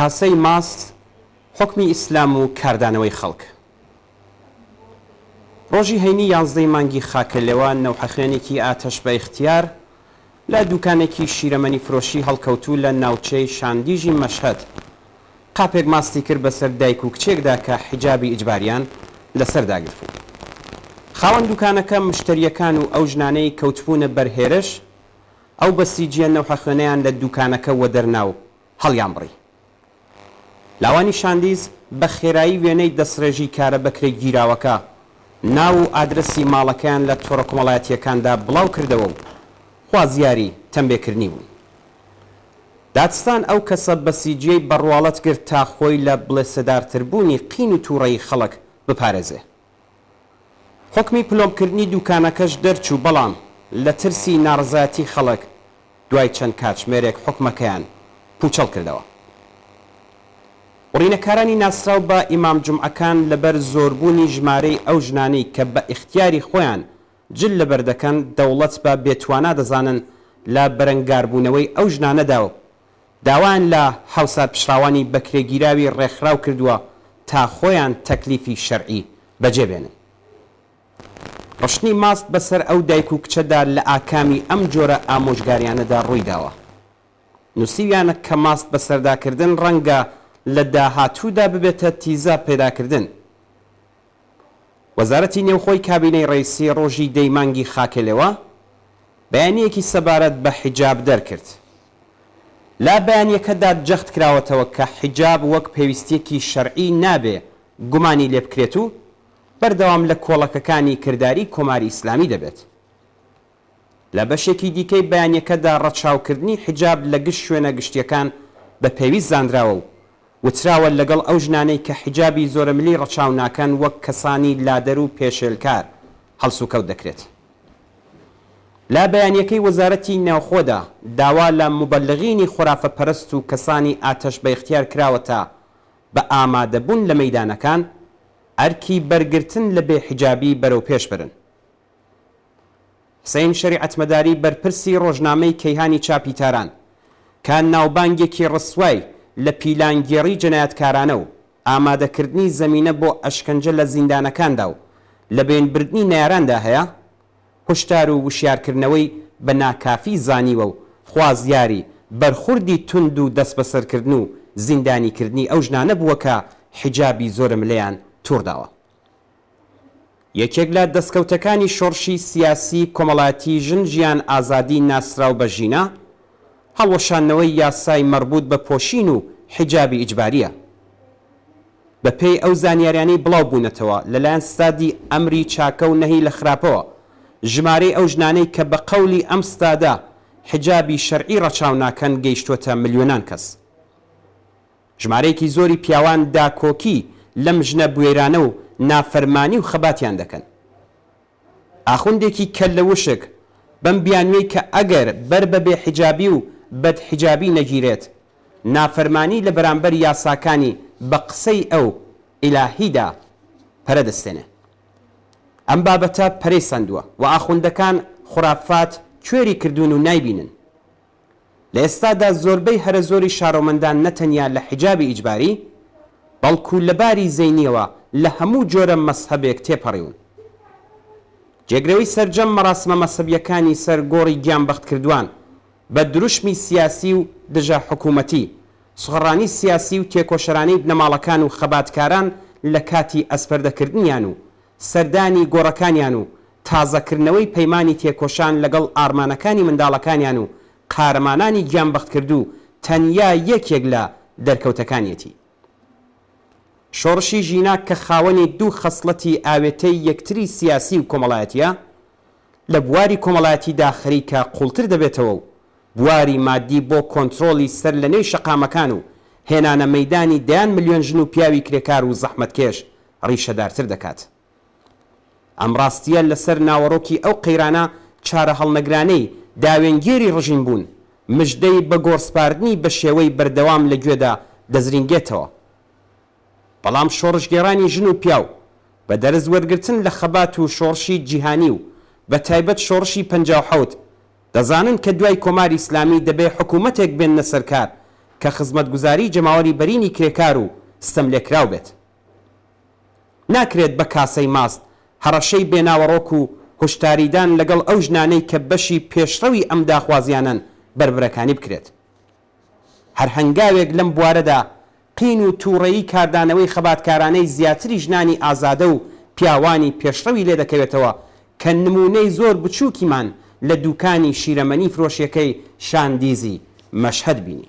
کاسەی ماست حکمی ئیسلام و کاردانەوەی خەڵک. ڕۆژی هەینی 11 مانگی خاکەلێوان نەوحەخێنێکی ئاتەش بە ئیختیار لە دوکانێکی شیرەمەنی فرۆشی هەڵکەوتوو لە ناوچەی شاندیژی مەشهەد قاپێک ماستی کرد بەسەر دایک و کچێکدا کە حیجابی ئیجباریان لەسەر داگرت. خاوەن دوکانەکە مشتریەکان و ئەو ژنانەی کەوتبوونە بەرهێرش ئەو بەسیجیە نەوحەخێنەیان لە دوکانەکە وەدەرناو هەڵیان بڕی. لاوانی شاندیز بە خێرایی وێنەی دەسڕێژی کارە بەکرێ گیراوەکە ناو و ئادرسی ماڵەکەیان لە تۆڕە کۆمەڵایەتیەکاندا بڵاو کردەوە و خوازیاری تەمبێکردنی بوون. دادستان ئەو کەسە بەسیجیەی بەڕواڵەت کرد تا خۆی لە بڵێسەدارتربوونی قین و تووڕەی خەڵک بپارێزێ. حکمی پلۆمکردنی دوکانەکەش دەرچوو، بەڵام لە ترسی ناڕزایەتی خەڵک دوای چەند کاتژمێرێک حکمەکەیان پوچەڵ کردەوە. ڕینەکارانی ناسراو بە ئیمام جومعەکان لەبەر زۆربوونی ژمارەی ئەو ژنانەی کە بە ئیختیاری خۆیان جل لەبەر دەکەن دەوڵەت بە بێتوانە دەزانن لە بەرەنگاربوونەوەی ئەو ژنانەدا و داوایان لە حوسات پشراوانی بەکرێگیراوی ڕێکخراو کردووە تا خۆیان تەکلیفی شەرعی بەجێبێنن. ڕشتنی ماست بەسەر ئەو دایک و کچەدا لە ئاکامی ئەم جۆرە ئامۆژگاریانەدا ڕوویداوە. نووسیویانە کە ماست بەسەرداکردن ڕەنگە لە داهاتوودا ببێتە تیزە پێداکردن. وەزارەتی نێوخۆی کابینەی ڕئیسی ڕۆژی دەیمانگی خاکەلێوە بەیانیەکی سەبارەت بە حیجاب دەرکرد. لا بەیانیەکەدا جەخت کراوەتەوە کە حیجاب وەک پێویستیەکی شەرعی نابێ گومانی لێ بکرێت و بەردەوام لە کۆڵەکەکانی کردداری کۆماری ئیسلامی دەبێت. لە بەشێکی دیکەی بەیانیەکەدا ڕەچاوکردنی حیجاب لە گشت شوێنە گشتیەکان بە پێویست زانراوە و وتراوە لەگەڵ ئەو ژنانەی کە حیجابی زۆرەملی ڕەچاو ناکەن وەک کەسانی لادەر و پێشێلکار هەڵسوکەوت دەکرێت. لا بەیانیەکەی وەزارەتی نێوخۆدا داوا لە مبەلغینی خورافەپەرست و کەسانی ئاتەش بە اختیار کراوەتە بە ئامادەبوون لە مەیدانەکان ئەرکی بەرگرتن لە بێحیجابی بەرەو پێش برن. حسین شەریعەتمەداری بەرپرسی ڕۆژنامەی کەیهانی چاپی تاران کە ناوبانگێکی ڕسوای لە پیلانگێڕی جەنایەتکارانە و ئامادەکردنی زەمینە بۆ ئەشکەنجە لە زیندانەکاندا و لە بێنبردنی ناراندا هەیە، هشدار و وشیارکردنەوەی بە ناکافی زانیوە و خوازیاری بەرخوردی تند و دەست بەسەرکردن و زیندانیکردنی ئەو ژنانە بووە کە حیجابی زۆرم لێیان توورداوە. یەکێک لە دەستکەوتەکانی شۆڕشی سیاسی کۆمەڵایەتی ژن ژیان ئازادی ناسراو بە ژینە هەڵوەشانەوەی یاسای مربوط بە پۆشین و حیجابی ئیجباریە. بە پێی ئەو زانیاریانەی بڵاو بوونەتەوە لەلایەن ستادی ئەمری چاکە و نەهی لە خراپەوە ژمارەی ئەو ژنانەی کە بە قەولی ئەم ستادا حیجابی شەرعی ڕەچاو ناکەن گەیشتووەتە ملیۆنان کەس. ژمارەیەکی زۆری پیاوان داکۆکی لەم ژنە بوێرانە و نافەرمانی و خەباتیان دەکەن. ئاخوندێکی کەل لە وشک بەم بیانوەی کە ئەگەر بەر بە بێحیجابی و بەدحیجابی نەگیرێت نافەرمانی لە بەرامبەر یاساکانی بە قسەی ئەو ئیلاهیدا پەرەدەستێنێ. ئەم بابەتە پەرەی سەندووە و ئاخوندەکان خوڕافات کوێری کردوون و نایبینن. لە ئێستادا زۆربەی هەرە زۆری شارۆمەندان نەتەنیا لە حیجابی ئیجباری بەڵکو لەباری زەینیەوە لە هەموو جۆرە مەسهەبێک تێپەڕیون. جێگرەوەی سەرجەم مەراسمە مەسەبیەکانی سەر گۆڕی گیانبەخت کردوان بە دروشمی سیاسی و دژە حکوومەتی، سوغڕانی سیاسی و تێکۆشەرانەی بنەماڵەکان و خەباتکاران لە کاتی ئەسپەردەکردنیان و سەردانی گۆڕەکانیان و تازەکردنەوەی پەیمانی تێکۆشان لەگەڵ ئارمانەکانی منداڵەکانیان و قارەمانانی گیانبەخت کردو تەنیا یەکێک لە دەرکەوتەکانیەتی. شۆڕشی ژینا کە خاوەنی دوو خەسڵەتی ئاوێتەی یەکتری سیاسی و کۆمەڵایەتیە لە بواری کۆمەڵایەتیدا خەریکە قوڵتر دەبێتەوە و بواری مادی بۆ کۆنتترۆلی سەر لە نێو شەقامەکان و هێنانە مەیدانی دەیان ملیۆن ژن و پیاوی کرێکار و زەحمەتکێش ڕیشەدارتر دەکات. ئەم ڕاستیە لەسەر ناوەڕۆکی ئەو قەیرانە چارە هەڵنەگرانەی داوێنگێری ڕژین بوون مژدەی بە گۆڕسپاردنی بە شێوەی بەردەوام لە گوێدا دەزرینگێتەوە. بەڵام شۆڕشگێڕانی ژن و پیاو بە دەرز وەرگرتن لە خەبات و شۆڕشی جیهانی و بە تایبەت شۆڕشی 57 دەزانن کە دوای کۆماری ئیسلامی دەبێ حکوومەتێک بێننە سەرکار کە خزمەتگوزاری جەماوەری بەرینی کرێکار و ستەم لێکراو بێت. ناکرێت بە کاسەی ماست هەڕەشەی بێناوەڕۆک و هشداریدان لەگەڵ ئەو ژنانەی کە بەشی پێشڕەوی ئەم داخوازیانن بربرەکانی بکرێت. هەر هەنگاوێک لەم بوارەدا قین و تووڕەیی کاردانەوەی خەباتکارانەی زیاتری ژنانی ئازادە و پیاوانی پێشڕەوی لێ دەکەوێتەوە کە نمونەی زۆر بچووکیمان لە دوکانی شیرەمەنی فرۆشیەکەی شاندیزی مەشهەد بینی.